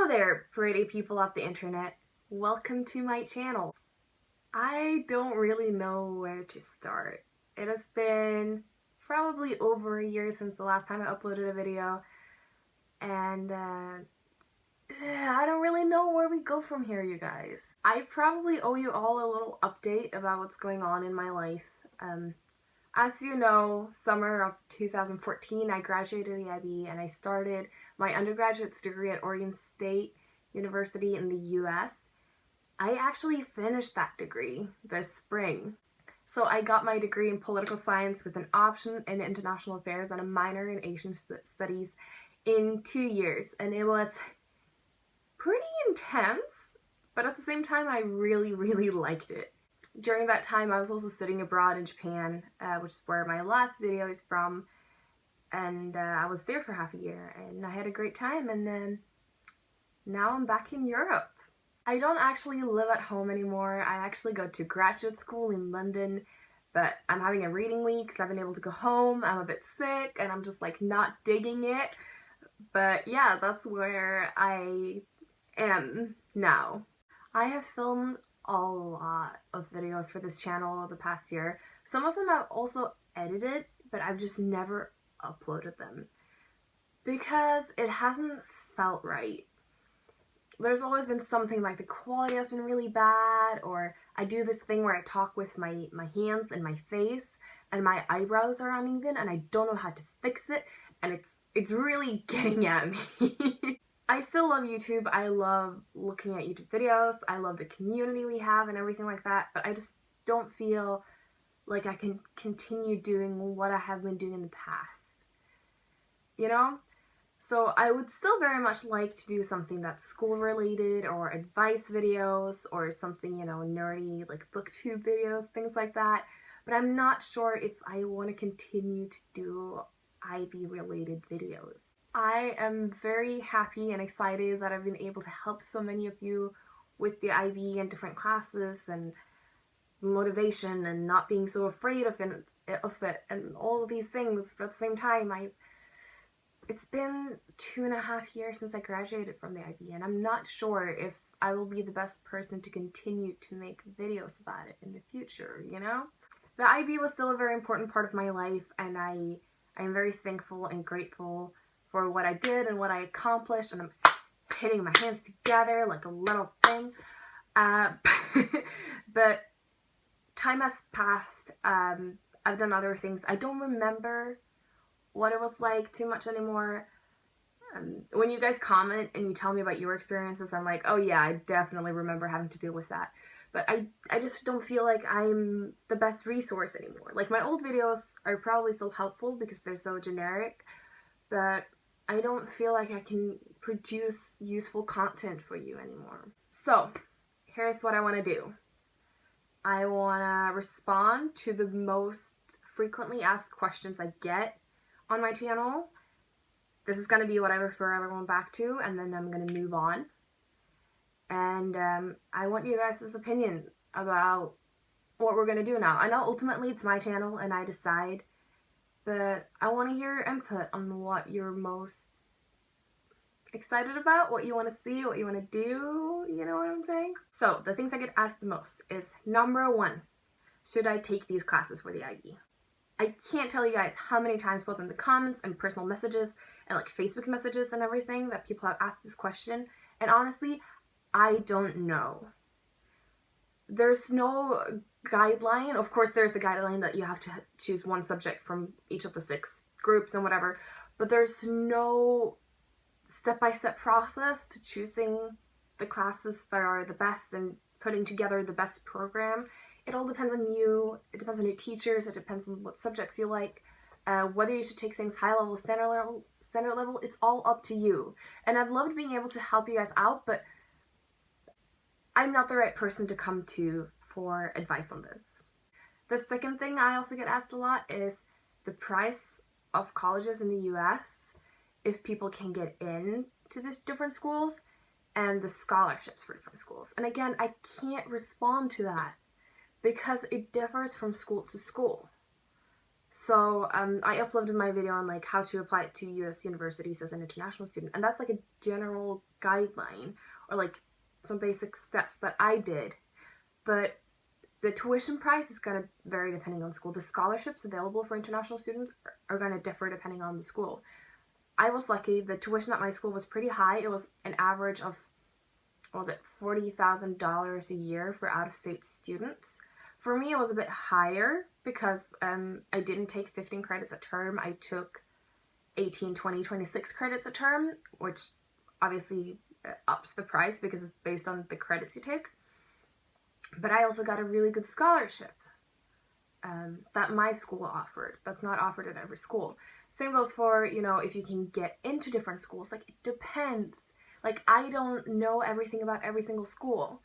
there, pretty people of the internet. Welcome to my channel. I don't really know where to start. It has been probably over a year since the last time I uploaded a video, and I don't really know where we go from here, you guys. I probably owe you all a little update about what's going on in my life. As you know, summer of 2014, I graduated the IB and I started my undergraduate degree at Oregon State University in the US. I actually finished that degree this spring. So I got my degree in political science with an option in international affairs and a minor in Asian studies in 2 years. And it was pretty intense, but at the same time, I really liked it. During that time, I was also studying abroad in Japan, which is where my last video is from, and I was there for half a year, and I had a great time, and then now I'm back in Europe. I don't actually live at home anymore. I actually go to graduate school in London, but I'm having a reading week, so I've been able to go home. I'm a bit sick, and I'm just like not digging it, but yeah, that's where I am now. I have filmed a lot of videos for this channel the past year. Some of them I've also edited, but I've just never uploaded them because it hasn't felt right. There's always been something like the quality has been really bad, or I do this thing where I talk with my hands and my face and my eyebrows are uneven and I don't know how to fix it, and it's really getting at me. I still love YouTube. I love looking at YouTube videos. I love the community we have and everything like that, but I just don't feel like I can continue doing what I have been doing in the past. You know? So I would still very much like to do something that's school related, or advice videos, or something, you know, nerdy, like booktube videos, things like that. But I'm not sure if I want to continue to do IB related videos. I am very happy and excited that I've been able to help so many of you with the IB and different classes and motivation and not being so afraid of it and all of these things. But at the same time, it's been 2.5 years since I graduated from the IB, and I'm not sure if I will be the best person to continue to make videos about it in the future, you know? The IB was still a very important part of my life, and I'm very thankful and grateful for what I did and what I accomplished, and I'm hitting my hands together like a little thing. But time has passed. I've done other things. I don't remember what it was like too much anymore. When you guys comment and you tell me about your experiences, I'm like, oh yeah, I definitely remember having to deal with that. But I just don't feel like I'm the best resource anymore. Like, my old videos are probably still helpful because they're so generic, but I don't feel like I can produce useful content for you anymore. So here's what I want to do. I want to respond to the most frequently asked questions I get on my channel. This is going to be what I refer everyone back to, and then I'm going to move on. And I want you guys' opinion about what we're going to do now. I know ultimately it's my channel and I decide, but I want to hear your input on what you're most excited about, what you want to see, what you want to do, you know what I'm saying? So the things I get asked the most is, number one, should I take these classes for the IB? I can't tell you guys how many times, both in the comments and personal messages and like Facebook messages and everything, that people have asked this question, and honestly, I don't know. There's no guideline. Of course, there's the guideline that you have to choose one subject from each of the 6 groups and whatever, but there's no step-by-step process to choosing the classes that are the best and putting together the best program. It all depends on you. It depends on your teachers. It depends on what subjects you like, whether you should take things high level, standard level. It's all up to you. And I've loved being able to help you guys out, but I'm not the right person to come to for advice on this. The second thing I also get asked a lot is the price of colleges in the US, if people can get in to the different schools, and the scholarships for different schools. And again, I can't respond to that because it differs from school to school. So I uploaded my video on like how to apply to US universities as an international student, and that's like a general guideline or like some basic steps that I did. But the tuition price is going to vary depending on school. The scholarships available for international students are going to differ depending on the school. I was lucky. The tuition at my school was pretty high. It was an average of, what was it, $40,000 a year for out-of-state students. For me, it was a bit higher because I didn't take 15 credits a term. I took 18, 20, 26 credits a term, which obviously ups the price because it's based on the credits you take. But I also got a really good scholarship that my school offered. That's not offered at every school. Same goes for, you know, if you can get into different schools. Like, it depends. Like, I don't know everything about every single school.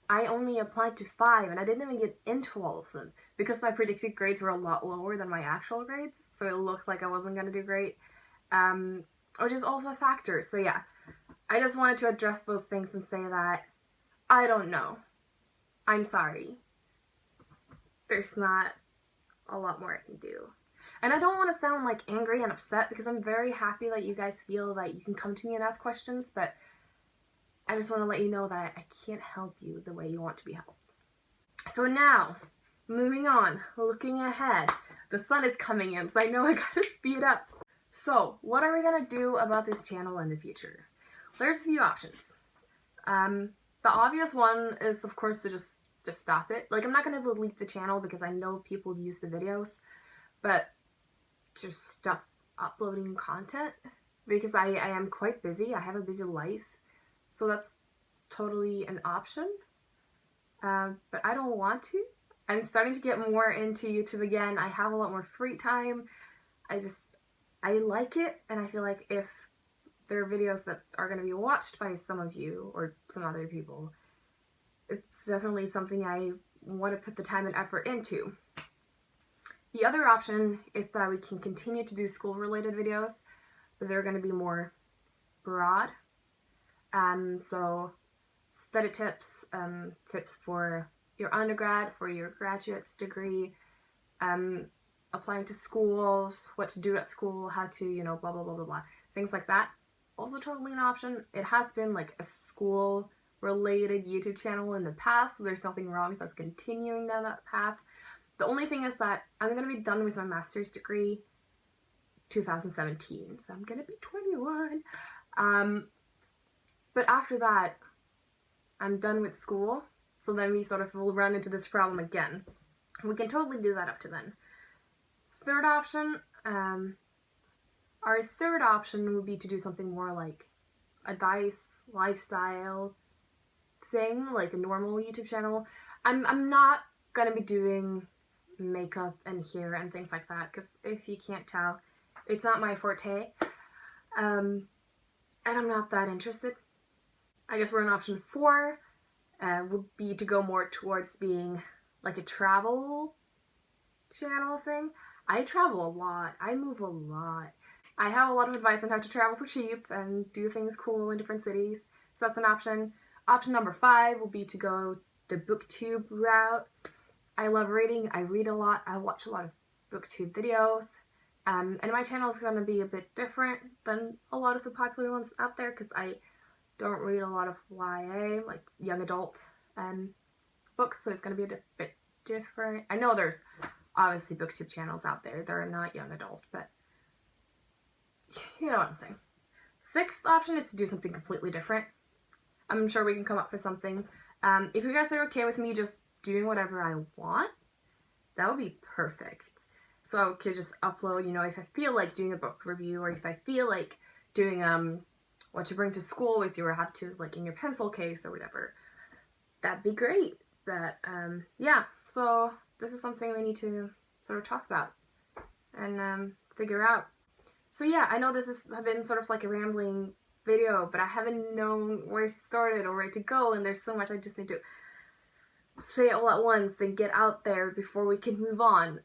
I only applied to 5 and I didn't even get into all of them because my predicted grades were a lot lower than my actual grades. So it looked like I wasn't going to do great, which is also a factor. So yeah, I just wanted to address those things and say that I don't know. I'm sorry. There's not a lot more I can do. And I don't want to sound like angry and upset because I'm very happy that you guys feel that you can come to me and ask questions, but I just want to let you know that I can't help you the way you want to be helped. So now, moving on, looking ahead. The sun is coming in, so I know I gotta speed up. So, what are we gonna do about this channel in the future? There's a few options. The obvious one is, of course, to just stop it. Like, I'm not gonna delete the channel because I know people use the videos, but just stop uploading content because I am quite busy. I have a busy life. So that's totally an option, but I don't want to. I'm starting to get more into YouTube again. I have a lot more free time. I like it, and I feel like if there are videos that are going to be watched by some of you or some other people, it's definitely something I want to put the time and effort into. The other option is that we can continue to do school-related videos, but they're going to be more broad. So study tips, tips for your undergrad, for your graduate's degree, applying to schools, what to do at school, how to, you know, blah, blah, blah, blah, blah. Things like that. Also totally an option. It has been like a school-related YouTube channel in the past, so there's nothing wrong with us continuing down that path. The only thing is that I'm going to be done with my master's degree 2017, so I'm going to be 21. But after that, I'm done with school, so then we sort of will run into this problem again. We can totally do that up to then. Third option, our third option would be to do something more like advice, lifestyle thing, like a normal YouTube channel. I'm not gonna be doing makeup and hair and things like that, because if you can't tell, it's not my forte, and I'm not that interested. I guess we're in option 4, would be to go more towards being like a travel channel thing. I travel a lot. I move a lot. I have a lot of advice on how to travel for cheap and do things cool in different cities. So that's an option. Option number 5 will be to go the booktube route. I love reading. I read a lot. I watch a lot of booktube videos. And my channel is going to be a bit different than a lot of the popular ones out there because I don't read a lot of YA, like young adult books, so it's going to be a bit different. I know there's obviously booktube channels out there that are not young adult, but you know what I'm saying. 6th option is to do something completely different. I'm sure we can come up with something. If you guys are okay with me just doing whatever I want, that would be perfect. So I could just upload, you know, if I feel like doing a book review, or if I feel like doing what to bring to school with you, or have to, like, in your pencil case or whatever. That'd be great. But yeah, so this is something we need to sort of talk about and figure out. So yeah, I know this has been sort of like a rambling video, but I haven't known where to start it or where to go, and there's so much I just need to say it all at once and get out there before we can move on.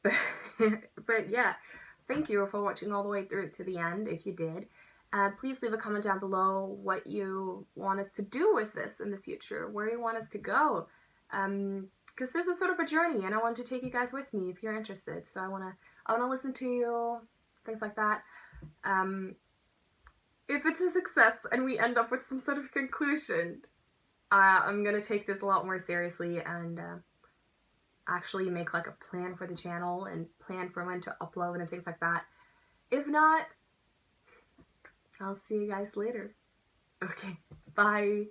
But yeah, thank you for watching all the way through to the end, if you did. Please leave a comment down below what you want us to do with this in the future, where you want us to go. Because this is sort of a journey, and I want to take you guys with me if you're interested. So I wanna listen to you, things like that. if it's a success and we end up with some sort of conclusion, I'm gonna take this a lot more seriously and actually make like a plan for the channel and plan for when to upload and things like that. If not, I'll see you guys later. Okay, bye.